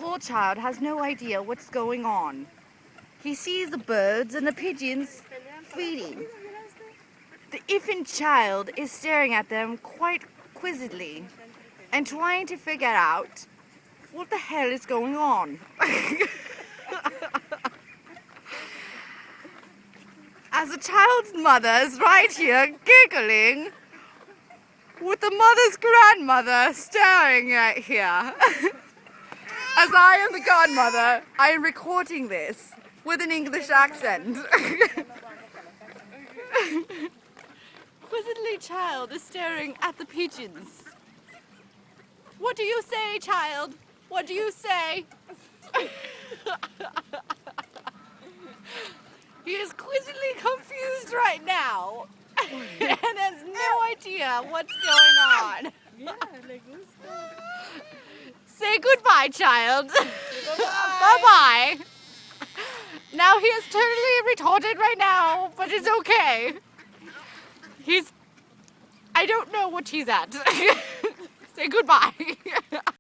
poor child has no idea what's going on. He sees the birds and the pigeons feeding. The infant child is staring at them quite quizzically and trying to figure out what the hell is going on. As the child's mother is right here giggling with the mother's grandmother staring right here. As I am the godmother, I am recording this with an English accent. Quizzically child is staring at the pigeons. What do you say, child? What do you say? He is quizzically confused right now and has no idea what's going on. Say goodbye, child. Bye-bye. Now he is totally retorted right now, but it's okay. I don't know what he's at. Say goodbye.